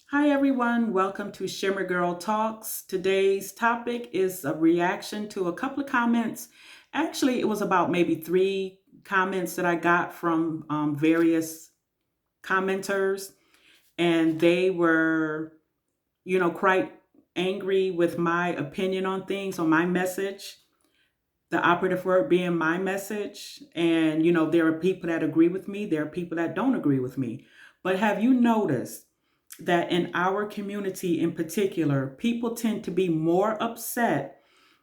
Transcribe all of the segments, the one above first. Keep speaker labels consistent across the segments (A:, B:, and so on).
A: Hi, everyone. Welcome to Shimmer Girl Talks. Today's topic is a reaction to a couple of comments. Actually, it was about maybe three comments that I got from various commenters, and they were, quite angry with my opinion on things, on my message, the operative word being my message. And, there are people that agree with me, there are people that don't agree with me. But have you noticed that in our community in particular, people tend to be more upset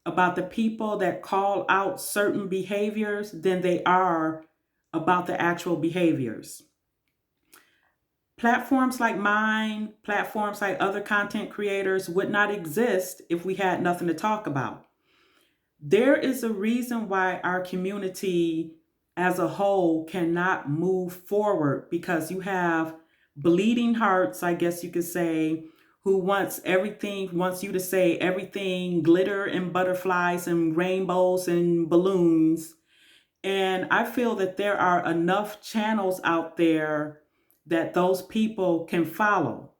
A: about the people that call out certain behaviors than they are about the actual behaviors? Platforms like mine, platforms like other content creators would not exist if we had nothing to talk about. There is a reason why our community as a whole cannot move forward because you have bleeding hearts, I guess you could say, who wants you to say everything glitter and butterflies and rainbows and balloons. And I feel that there are enough channels out there that those people can follow.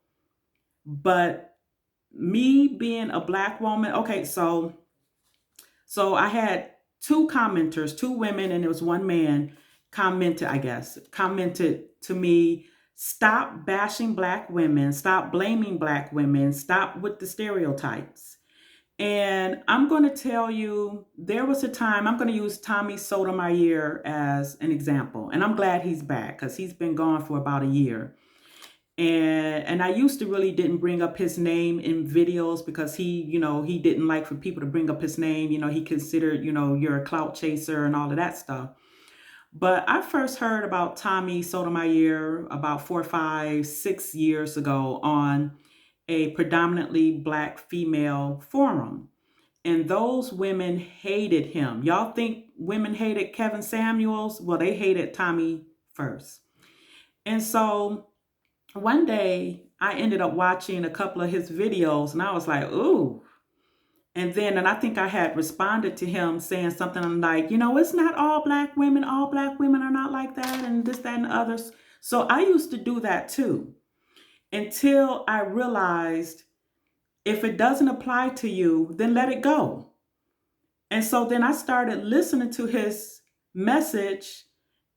A: But me being a black woman, okay, so I had two commenters, two women, and there was one man commented to me, stop bashing black women, stop blaming black women, stop with the stereotypes. And I'm going to tell you, there was a time, I'm going to use Tommy Sotomayor as an example. And I'm glad he's back because he's been gone for about a year. And I used to really didn't bring up his name in videos because he didn't like for people to bring up his name. He considered, you're a clout chaser and all of that stuff. But I first heard about Tommy Sotomayor about 4, 5, 6 years ago on a predominantly black female forum. And those women hated him. Y'all think women hated Kevin Samuels? Well, they hated Tommy first. And so one day I ended up watching a couple of his videos and I was like, ooh. And I think I had responded to him saying something like, it's not all black women are not like that, and this, that, and the others. So I used to do that too until I realized if it doesn't apply to you, then let it go. And so then I started listening to his message,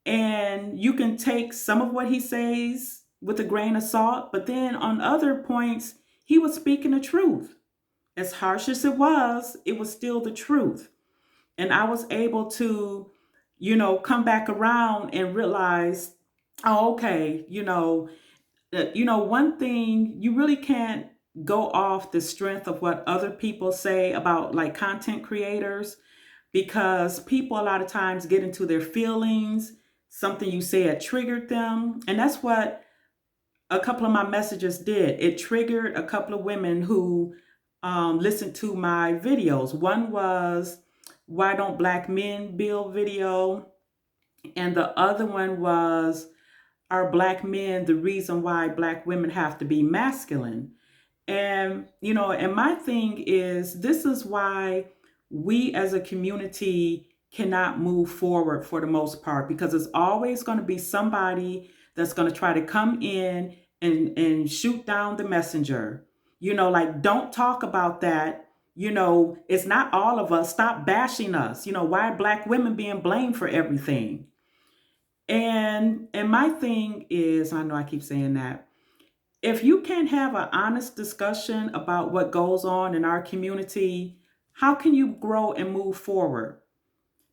A: and you can take some of what he says with a grain of salt, but then on other points, he was speaking the truth. As harsh as it was still the truth. And I was able to, come back around and realize, oh, okay, one thing you really can't go off the strength of what other people say about like content creators because people a lot of times get into their feelings. Something you said triggered them. And that's what a couple of my messages did. It triggered a couple of women who listened to my videos. One was, why don't black men build video? And the other one was, are black men the reason why black women have to be masculine? And my thing is, this is why we as a community cannot move forward for the most part, because it's always going to be somebody that's going to try to come in and shoot down the messenger. Like, don't talk about that. It's not all of us. Stop bashing us. Why are black women being blamed for everything? And my thing is, I know I keep saying that, if you can't have an honest discussion about what goes on in our community, how can you grow and move forward?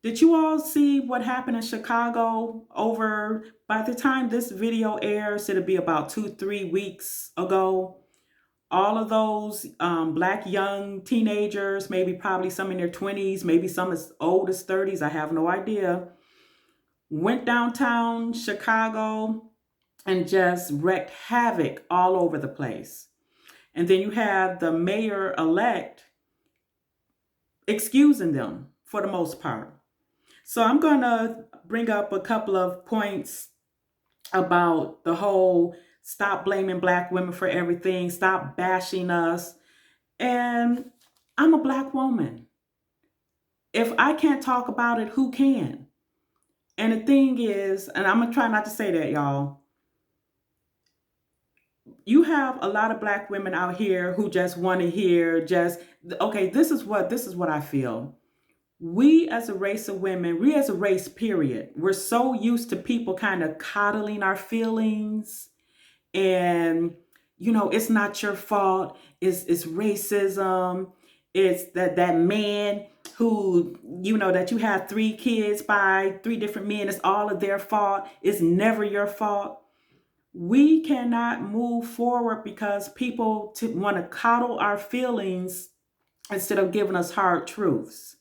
A: Did you all see what happened in Chicago over, by the time this video airs, it'll be about 2, 3 weeks ago? All of those black young teenagers, maybe probably some in their 20s, maybe some as old as 30s, I have no idea, went downtown Chicago and just wreaked havoc all over the place. And then you have the mayor elect excusing them for the most part. So I'm going to bring up a couple of points about the whole stop blaming black women for everything, stop bashing us. And I'm a black woman. If I can't talk about it, who can? And the thing is, and I'm going to try not to say that, y'all, You have a lot of black women out here who just want to hear just, okay, this is what I feel. We as a race of women, we as a race, period, we're so used to people kind of coddling our feelings, and it's not your fault. It's racism. It's that man who, that you have 3 kids by 3 different men. It's all of their fault. It's never your fault. We cannot move forward because people want to coddle our feelings instead of giving us hard truths.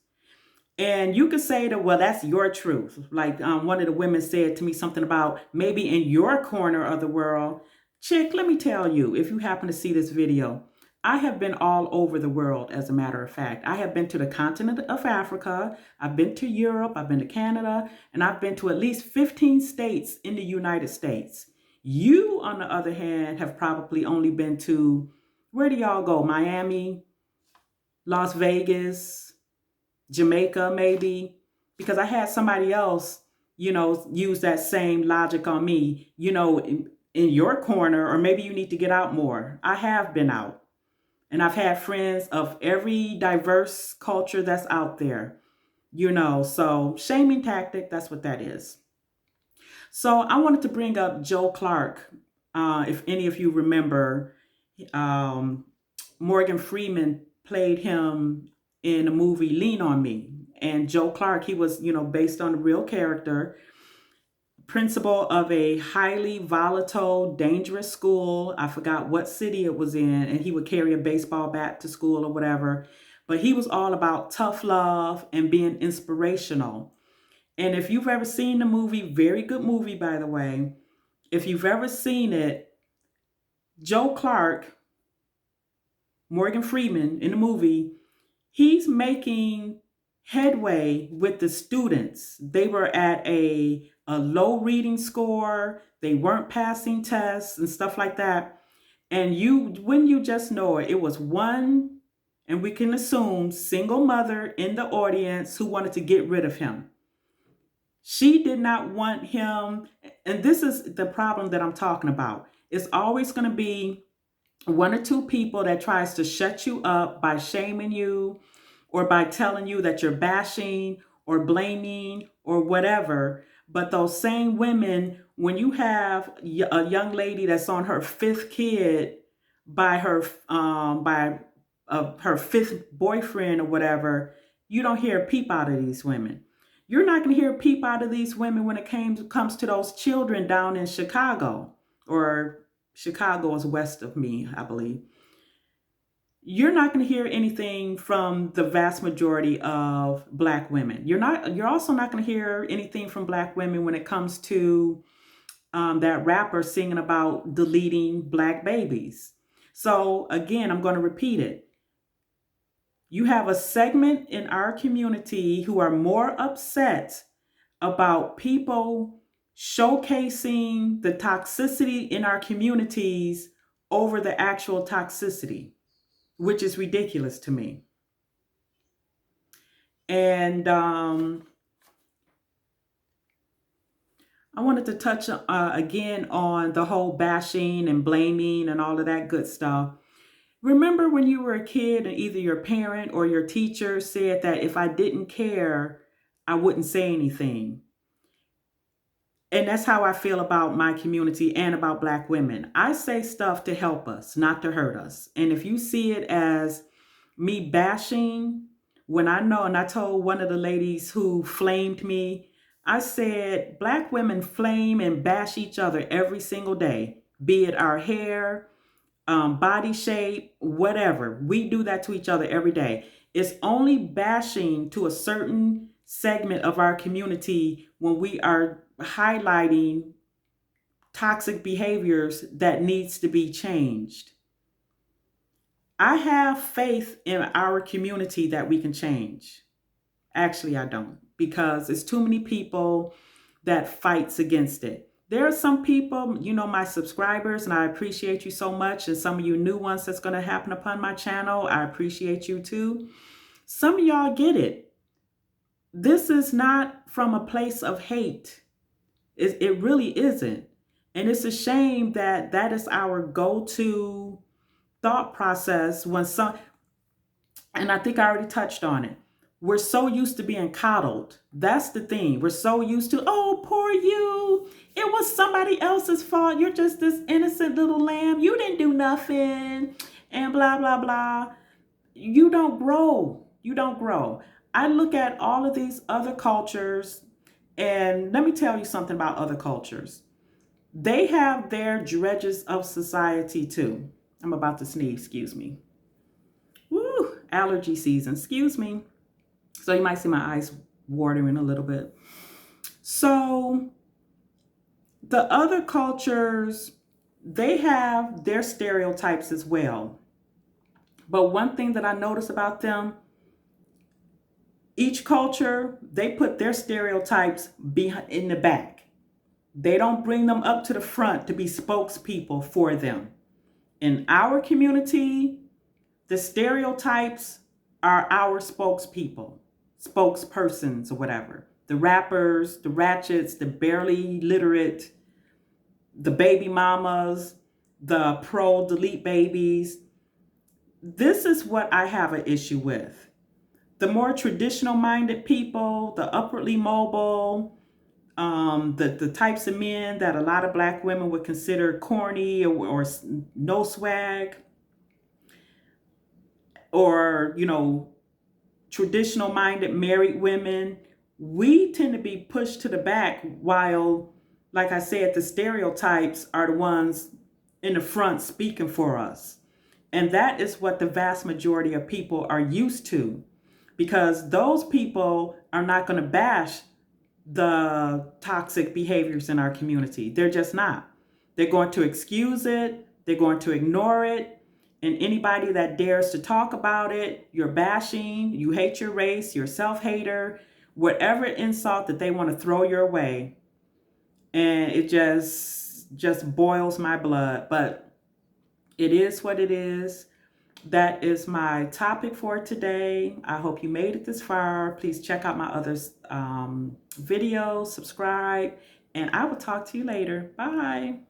A: And you could say that, well, that's your truth. Like one of the women said to me something about maybe in your corner of the world. Chick, let me tell you, if you happen to see this video, I have been all over the world, as a matter of fact. I have been to the continent of Africa, I've been to Europe, I've been to Canada, and I've been to at least 15 states in the United States. You, on the other hand, have probably only been to, where do y'all go? Miami, Las Vegas, Jamaica, maybe, because I had somebody else, use that same logic on me, in your corner, or maybe you need to get out more. I have been out, and I've had friends of every diverse culture that's out there, so shaming tactic, that's what that is. So I wanted to bring up Joe Clark. If any of you remember, um, Morgan Freeman played him in a movie Lean on Me. And Joe Clark, he was, based on a real character, principal of a highly volatile, dangerous school. I forgot what city it was in, and he would carry a baseball bat to school or whatever. But he was all about tough love and being inspirational. And if you've ever seen the movie, very good movie, by the way, if you've ever seen it, Joe Clark, Morgan Freeman in the movie, he's making headway with the students. They were at a low reading score. They weren't passing tests and stuff like that. And when you just know it, it was one, and we can assume, single mother in the audience who wanted to get rid of him. She did not want him. And this is the problem that I'm talking about. It's always going to be one or two people that tries to shut you up by shaming you or by telling you that you're bashing or blaming or whatever. But those same women, when you have a young lady that's on her 5th kid by her her 5th boyfriend or whatever, you don't hear a peep out of these women. You're not going to hear a peep out of these women when it comes to those children down in Chicago, or Chicago is west of me, I believe. You're not going to hear anything from the vast majority of Black women. You're also not going to hear anything from Black women when it comes to that rapper singing about deleting Black babies. So again, I'm going to repeat it. You have a segment in our community who are more upset about people showcasing the toxicity in our communities over the actual toxicity, which is ridiculous to me. And I wanted to touch again on the whole bashing and blaming and all of that good stuff. Remember when you were a kid and either your parent or your teacher said that if I didn't care, I wouldn't say anything. And that's how I feel about my community and about Black women. I say stuff to help us, not to hurt us. And if you see it as me bashing, when I know, and I told one of the ladies who flamed me, I said, Black women flame and bash each other every single day, be it our hair, body shape, whatever. We do that to each other every day. It's only bashing to a certain segment of our community when we are highlighting toxic behaviors that needs to be changed. I have faith in our community that we can change. Actually, I don't, because it's too many people that fights against it. There are some people, my subscribers, and I appreciate you so much. And some of you new ones that's going to happen upon my channel, I appreciate you too. Some of y'all get it. This is not from a place of hate. It really isn't. And it's a shame that that is our go-to thought process when some, and I think I already touched on it. We're so used to being coddled. That's the thing. We're so used to, oh, poor you. It was somebody else's fault. You're just this innocent little lamb. You didn't do nothing. And blah, blah, blah. You don't grow. You don't grow. I look at all of these other cultures, and let me tell you something about other cultures. They have their dredges of society too. I'm about to sneeze, excuse me. Woo, allergy season, excuse me. So you might see my eyes watering a little bit. So the other cultures, they have their stereotypes as well. But one thing that I notice about them, each culture, they put their stereotypes in the back. They don't bring them up to the front to be spokespeople for them. In our community, the stereotypes are our spokespeople, spokespersons, or whatever. The rappers, the ratchets, the barely literate, the baby mamas, the pro-delete babies. This is what I have an issue with. The more traditional-minded people, the upwardly mobile, the types of men that a lot of Black women would consider corny or no swag, or, you know, traditional minded married women, we tend to be pushed to the back while, like I said, the stereotypes are the ones in the front speaking for us. And that is what the vast majority of people are used to, because those people are not going to bash the toxic behaviors in our community. They're just not. They're going to excuse it. They're going to ignore it. And anybody that dares to talk about it, you're bashing, you hate your race, you're a self-hater, whatever insult that they want to throw your way. And it just boils my blood. But it is what it is. That is my topic for today. I hope you made it this far. Please check out my other videos, subscribe, and I will talk to you later. Bye.